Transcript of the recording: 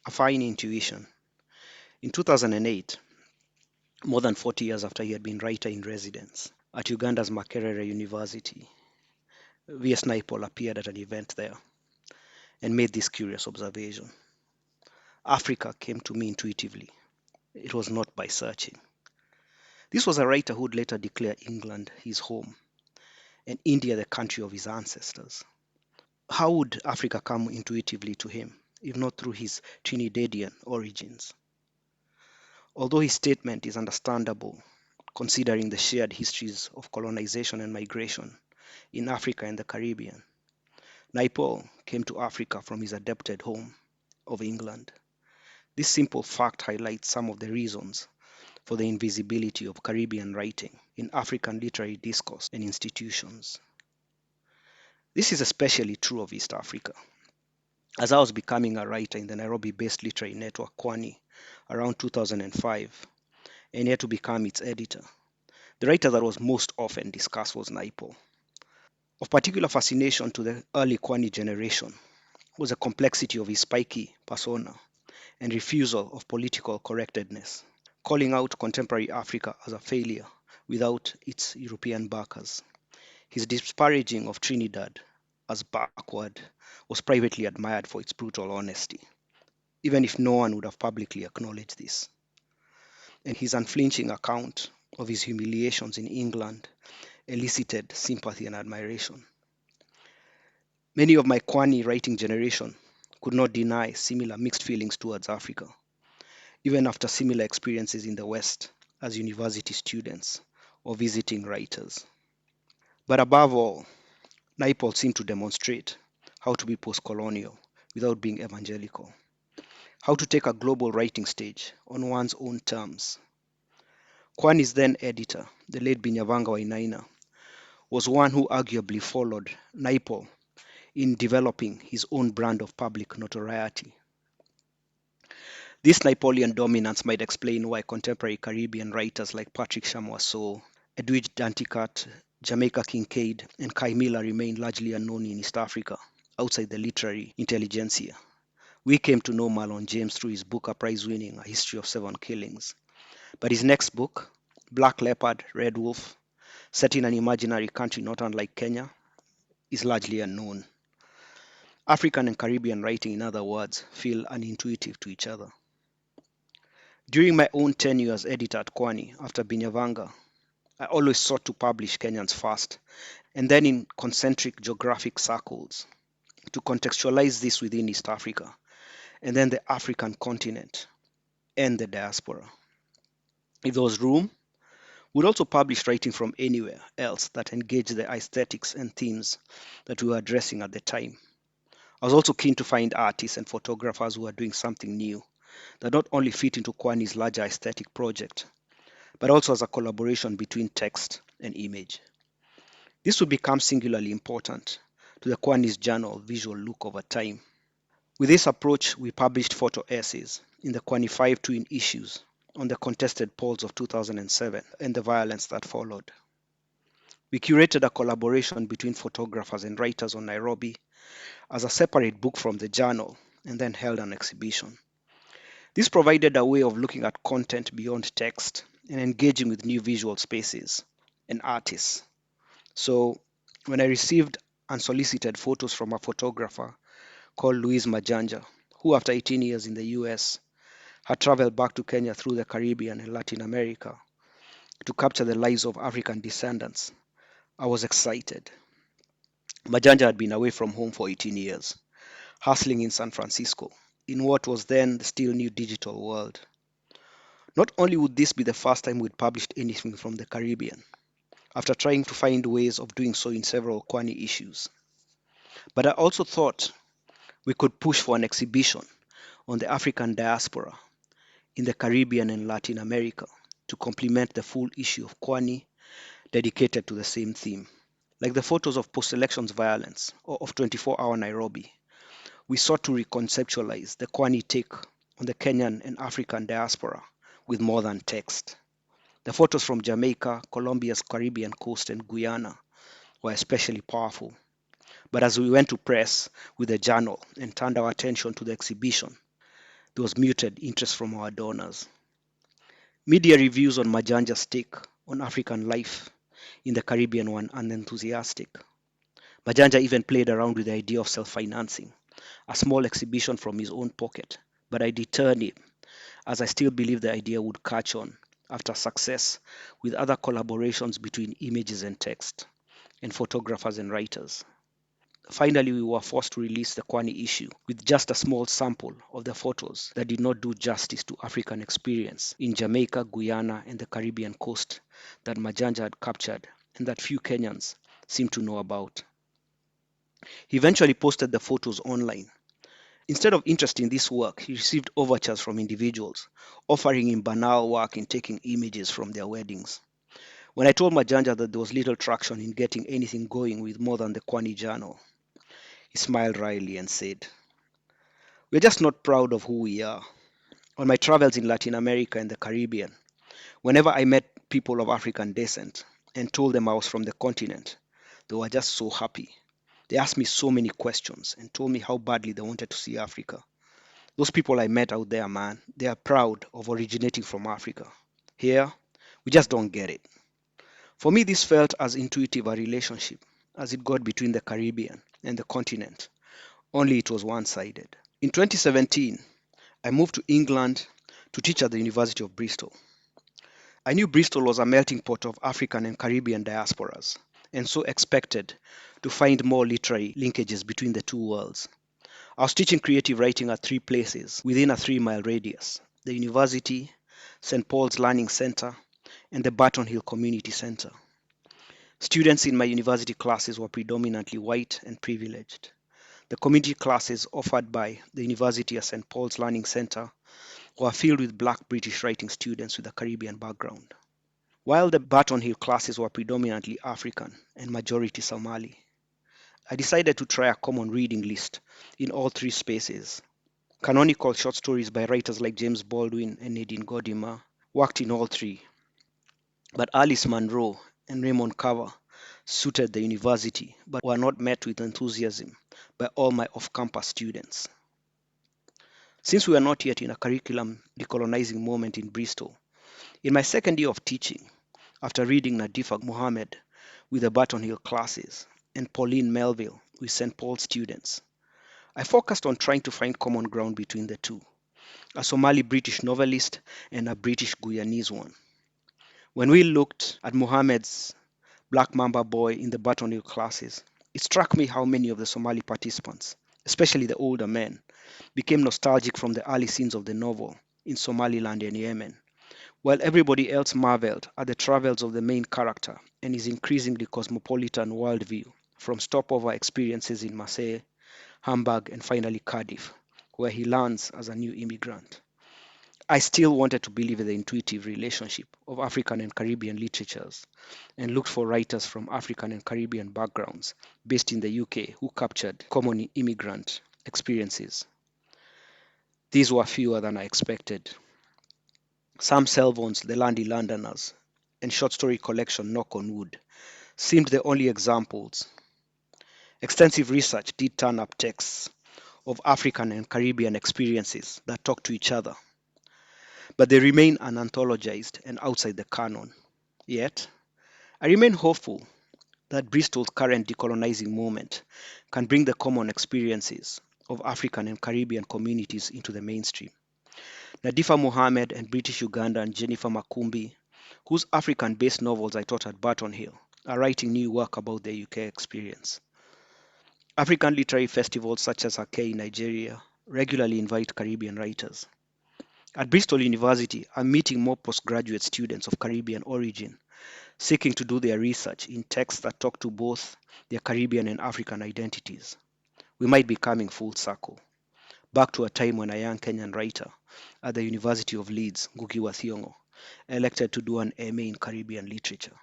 A fine intuition. In 2008, more than 40 years after he had been writer in residence at Uganda's Makerere University, V.S. Naipaul appeared at an event there and made this curious observation. Africa came to me intuitively. It was not by searching. This was a writer who would later declare England his home and India the country of his ancestors. How would Africa come intuitively to him, if not through his Trinidadian origins? Although his statement is understandable, considering the shared histories of colonization and migration in Africa and the Caribbean, Naipaul came to Africa from his adopted home of England. This simple fact highlights some of the reasons for the invisibility of Caribbean writing in African literary discourse and institutions. This is especially true of East Africa. As I was becoming a writer in the Nairobi-based literary network Kwani around 2005, and yet to become its editor, the writer that was most often discussed was Naipaul. Of particular fascination to the early Kwani generation was the complexity of his spiky persona and refusal of political correctness, calling out contemporary Africa as a failure without its European backers. His disparaging of Trinidad as backward was privately admired for its brutal honesty, even if no one would have publicly acknowledged this. And his unflinching account of his humiliations in England elicited sympathy and admiration. Many of my Kwani writing generation could not deny similar mixed feelings towards Africa, even after similar experiences in the West as university students or visiting writers. But above all, Naipaul seemed to demonstrate how to be post-colonial without being evangelical, how to take a global writing stage on one's own terms. Kwani's then editor, the late Binyavanga Wainaina, was one who arguably followed Naipaul in developing his own brand of public notoriety. This Napoleon dominance might explain why contemporary Caribbean writers like Patrick Chamoiseau, Edwidge Danticat, Jamaica Kincaid, and Kai Miller remain largely unknown in East Africa, outside the literary intelligentsia. We came to know Marlon James through his Booker Prize-winning A History of Seven Killings. But his next book, Black Leopard, Red Wolf, set in an imaginary country not unlike Kenya, is largely unknown. African and Caribbean writing, in other words, feel unintuitive to each other. During my own tenure as editor at Kwani after Binyavanga, I always sought to publish Kenyans first, and then in concentric geographic circles, to contextualize this within East Africa, and then the African continent, and the diaspora. If there was room, we'd also publish writing from anywhere else that engaged the aesthetics and themes that we were addressing at the time. I was also keen to find artists and photographers who are doing something new that not only fit into Kwani's larger aesthetic project, but also as a collaboration between text and image. This would become singularly important to the Kwani's journal visual look over time. With this approach, we published photo essays in the Kwani 5 twin issues on the contested polls of 2007 and the violence that followed. We curated a collaboration between photographers and writers on Nairobi as a separate book from the journal and then held an exhibition. This provided a way of looking at content beyond text and engaging with new visual spaces and artists. So when I received unsolicited photos from a photographer called Louise Majanja, who after 18 years in the US had traveled back to Kenya through the Caribbean and Latin America to capture the lives of African descendants, I was excited. Majanja had been away from home for 18 years, hustling in San Francisco, in what was then the still new digital world. Not only would this be the first time we'd published anything from the Caribbean, after trying to find ways of doing so in several Kwani issues, but I also thought we could push for an exhibition on the African diaspora in the Caribbean and Latin America to complement the full issue of Kwani dedicated to the same theme. Like the photos of post-elections violence or of 24-hour Nairobi, we sought to reconceptualize the Kwani take on the Kenyan and African diaspora with more than text. The photos from Jamaica, Colombia's Caribbean coast, and Guyana were especially powerful. But as we went to press with the journal and turned our attention to the exhibition, there was muted interest from our donors. Media reviews on Majanja's take on African life in the Caribbean were unenthusiastic. Majanja even played around with the idea of self-financing, a small exhibition from his own pocket, but I deterred him as I still believed the idea would catch on after success with other collaborations between images and text, and photographers and writers. Finally, we were forced to release the Kwani issue with just a small sample of the photos that did not do justice to African experience in Jamaica, Guyana, and the Caribbean coast that Majanja had captured and that few Kenyans seemed to know about. He eventually posted the photos online. Instead of interest in this work, he received overtures from individuals offering him banal work in taking images from their weddings. When I told Majanja that there was little traction in getting anything going with more than the Kwani Journal, he smiled wryly and said, "We're just not proud of who we are." On my travels in Latin America and the Caribbean, whenever I met people of African descent and told them I was from the continent, they were just so happy. They asked me so many questions and told me how badly they wanted to see Africa. Those people I met out there, man, they are proud of originating from Africa. Here, we just don't get it. For me, this felt as intuitive a relationship as it got between the Caribbean and the continent, only it was one-sided. In 2017, I moved to England to teach at the University of Bristol. I knew Bristol was a melting pot of African and Caribbean diasporas, and so expected to find more literary linkages between the two worlds. I was teaching creative writing at three places within a 3-mile radius: the university, St. Paul's Learning Center, and the Barton Hill Community Center. Students in my university classes were predominantly white and privileged. The community classes offered by the university at St. Paul's Learning Center were filled with black British writing students with a Caribbean background, while the Barton Hill classes were predominantly African and majority Somali. I decided to try a common reading list in all three spaces. Canonical short stories by writers like James Baldwin and Nadine Gordimer worked in all three, but Alice Munro and Raymond Carver suited the university but were not met with enthusiasm by all my off-campus students. Since we were not yet in a curriculum decolonizing moment in Bristol, in my second year of teaching, after reading Nadifa Mohammed with the Barton Hill classes and Pauline Melville with St. Paul students, I focused on trying to find common ground between the two, a Somali British novelist and a British Guyanese one. When we looked at Mohammed's Black Mamba Boy in the Barton Hill classes, it struck me how many of the Somali participants, especially the older men, became nostalgic from the early scenes of the novel in Somaliland and Yemen, while everybody else marveled at the travels of the main character and his increasingly cosmopolitan worldview from stopover experiences in Marseille, Hamburg, and finally Cardiff, where he lands as a new immigrant. I still wanted to believe in the intuitive relationship of African and Caribbean literatures and looked for writers from African and Caribbean backgrounds based in the UK who captured common immigrant experiences. These were fewer than I expected. Sam Selvon's The Landy Londoners and short story collection Knock on Wood seemed the only examples. Extensive research did turn up texts of African and Caribbean experiences that talk to each other, but they remain unanthologized and outside the canon. Yet, I remain hopeful that Bristol's current decolonizing movement can bring the common experiences of African and Caribbean communities into the mainstream. Nadifa Mohammed and British Ugandan Jennifer Makumbi, whose African-based novels I taught at Barton Hill, are writing new work about their UK experience. African literary festivals such as Ake in Nigeria regularly invite Caribbean writers. At Bristol University, I'm meeting more postgraduate students of Caribbean origin, seeking to do their research in texts that talk to both their Caribbean and African identities. We might be coming full circle, back to a time when a young Kenyan writer at the University of Leeds, Ngugi wa Thiong'o, elected to do an MA in Caribbean literature.